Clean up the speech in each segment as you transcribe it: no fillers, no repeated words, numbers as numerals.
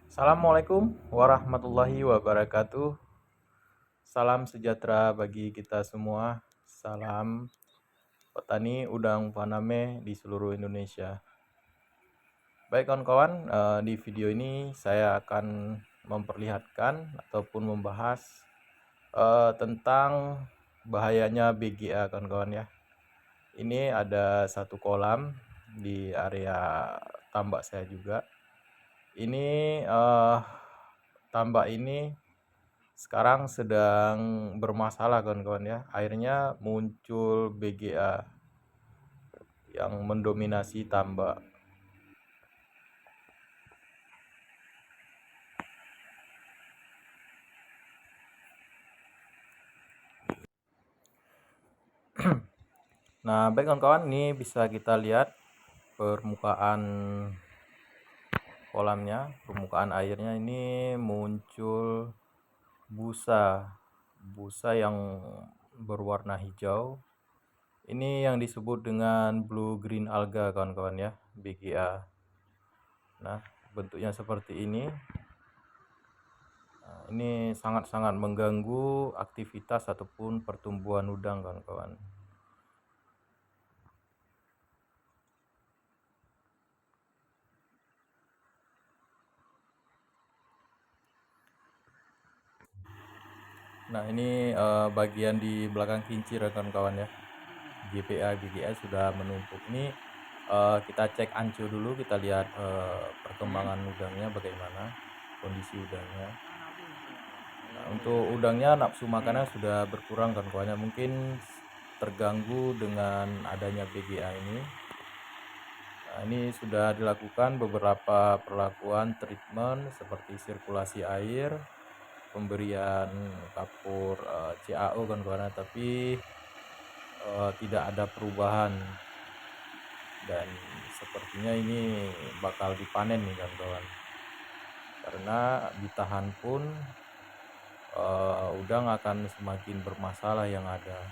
Assalamualaikum warahmatullahi wabarakatuh. Salam sejahtera bagi kita semua. Salam petani udang Faname di seluruh Indonesia. Baik kawan-kawan, di video ini saya akan memperlihatkan ataupun membahas tentang bahayanya BGA kawan-kawan ya. Ini ada satu kolam di area tambak saya juga. Ini tambak ini sekarang sedang bermasalah kawan-kawan ya. Akhirnya muncul BGA yang mendominasi tambak. Nah, baik kawan-kawan, ini bisa kita lihat permukaan kolamnya, permukaan airnya ini muncul busa, busa yang berwarna hijau. Ini yang disebut dengan blue green alga kawan-kawan ya, BGA. Nah, bentuknya seperti ini. Nah, ini sangat-sangat mengganggu aktivitas ataupun pertumbuhan udang kawan-kawan. Nah, ini bagian di belakang kincir ya kawan-kawan ya. GPA BGA sudah menumpuk. Ini kita cek ancu dulu, kita lihat perkembangan udangnya bagaimana, kondisi udangnya. Nah, untuk udangnya nafsu makannya sudah berkurang kawan-kawan ya. Mungkin terganggu dengan adanya BGA ini. Nah, ini sudah dilakukan beberapa perlakuan treatment seperti sirkulasi air, pemberian kapur CAO kawan-kawan, tapi tidak ada perubahan dan sepertinya ini bakal dipanen nih kawan-kawan, karena ditahan pun udang akan semakin bermasalah yang ada.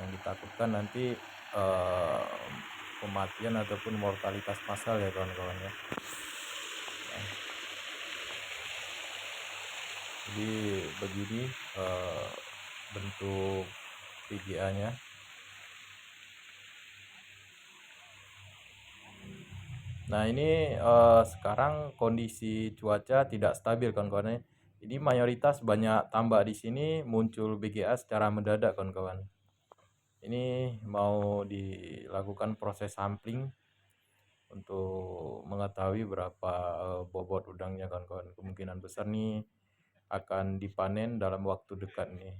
Yang ditakutkan nanti kematian ataupun mortalitas massal ya kawan-kawan ya. Jadi begini bentuk PGA nya. Nah, ini sekarang kondisi cuaca tidak stabil kawan-kawan. Ini mayoritas banyak tambak di sini muncul BGA secara mendadak kawan-kawan. Ini mau dilakukan proses sampling untuk mengetahui berapa bobot udangnya kawan-kawan. Kemungkinan besar nih akan dipanen dalam waktu dekat nih.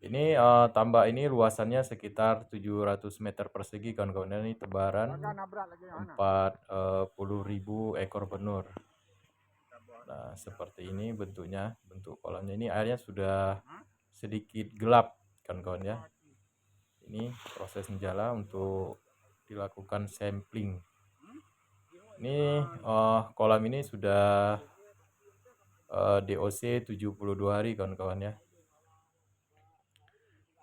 Ini tambak ini luasannya sekitar 700 meter persegi kawan-kawan. Ini tebaran 40.000 ekor benur. Nah, seperti ini bentuknya, bentuk kolamnya. Ini airnya sudah sedikit gelap kawan-kawan ya. Ini proses menjala untuk dilakukan sampling. Ini kolam ini sudah DOC 72 hari kawan-kawan ya.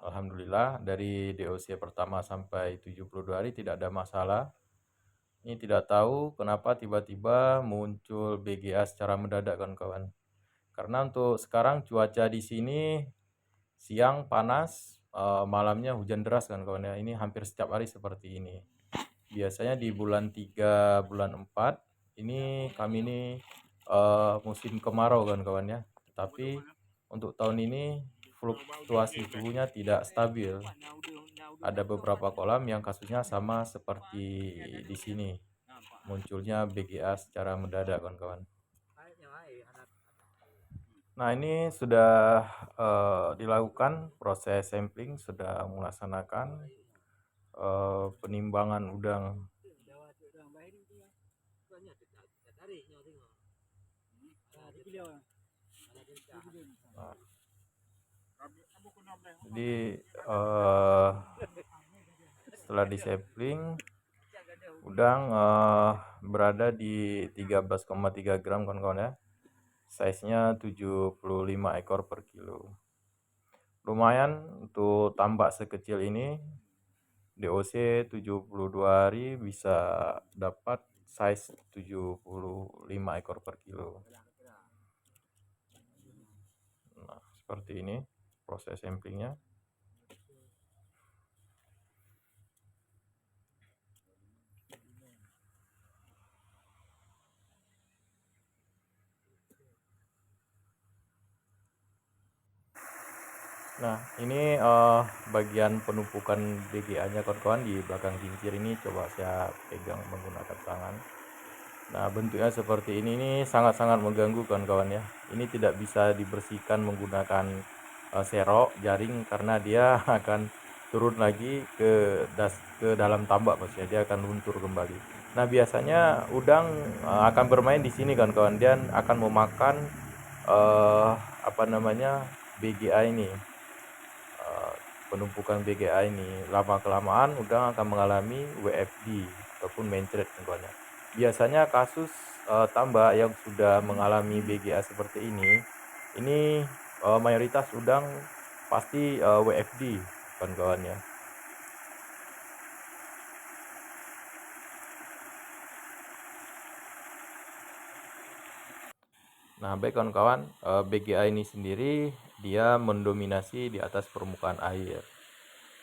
Alhamdulillah dari DOC pertama sampai 72 hari tidak ada masalah. Ini tidak tahu kenapa tiba-tiba muncul BGA secara mendadak kawan-kawan. Karena untuk sekarang cuaca di sini siang panas, malamnya hujan deras kawan-kawan ya. Ini hampir setiap hari seperti ini. Biasanya di bulan 3, bulan 4 ini kami ini musim kemarau kawan-kawan ya. Tapi untuk tahun ini fluktuasi suhunya tidak stabil. Ada beberapa kolam yang kasusnya sama seperti di sini, munculnya BGA secara mendadak kawan-kawan. Nah, ini sudah dilakukan proses sampling, sudah melaksanakan penimbangan udang. Nah, jadi setelah disampling udang berada di 13,3 gram kawan-kawan ya. Size-nya 75 ekor per kilo. Lumayan untuk tambak sekecil ini. DOC 72 hari bisa dapat size 75 ekor per kilo. Nah, seperti ini proses samplingnya. Nah, ini bagian penumpukan BGA-nya kawan-kawan di belakang kincir ini, coba saya pegang menggunakan tangan. Nah, bentuknya seperti ini sangat-sangat mengganggu kawan-kawan ya. Ini tidak bisa dibersihkan menggunakan serok jaring karena dia akan turun lagi ke dalam tambak, maksudnya dia akan luntur kembali. Nah, biasanya udang akan bermain di sini kawan-kawan, dan akan memakan apa namanya BGA ini. Penumpukan BGA ini lama kelamaan udang akan mengalami WFD ataupun mencret kawan-kawan. Biasanya kasus tambak yang sudah mengalami BGA seperti ini mayoritas udang pasti WFD kawan-kawan ya. Nah, baik kawan-kawan, BGA ini sendiri dia mendominasi di atas permukaan air.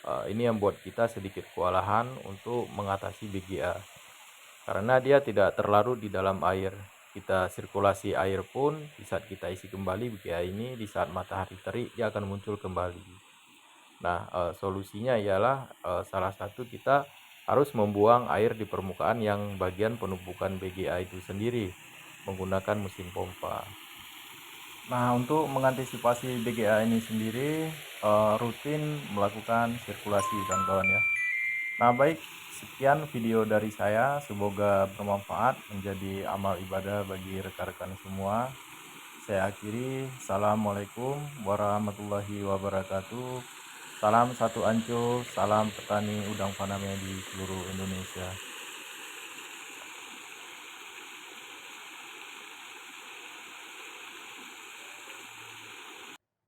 Ini yang buat kita sedikit kewalahan untuk mengatasi BGA. Karena dia tidak terlarut di dalam air. Kita sirkulasi air pun di saat kita isi kembali BGA ini, di saat matahari terik dia akan muncul kembali. Nah, solusinya ialah salah satu kita harus membuang air di permukaan yang bagian penumpukan BGA itu sendiri menggunakan mesin pompa. Nah, untuk mengantisipasi BGA ini sendiri rutin melakukan sirkulasi kawan-kawan ya. Nah, baik, sekian video dari saya, semoga bermanfaat menjadi amal ibadah bagi rekan-rekan semua. Saya akhiri, assalamualaikum warahmatullahi wabarakatuh. Salam satu Anco, salam petani udang faname di seluruh Indonesia.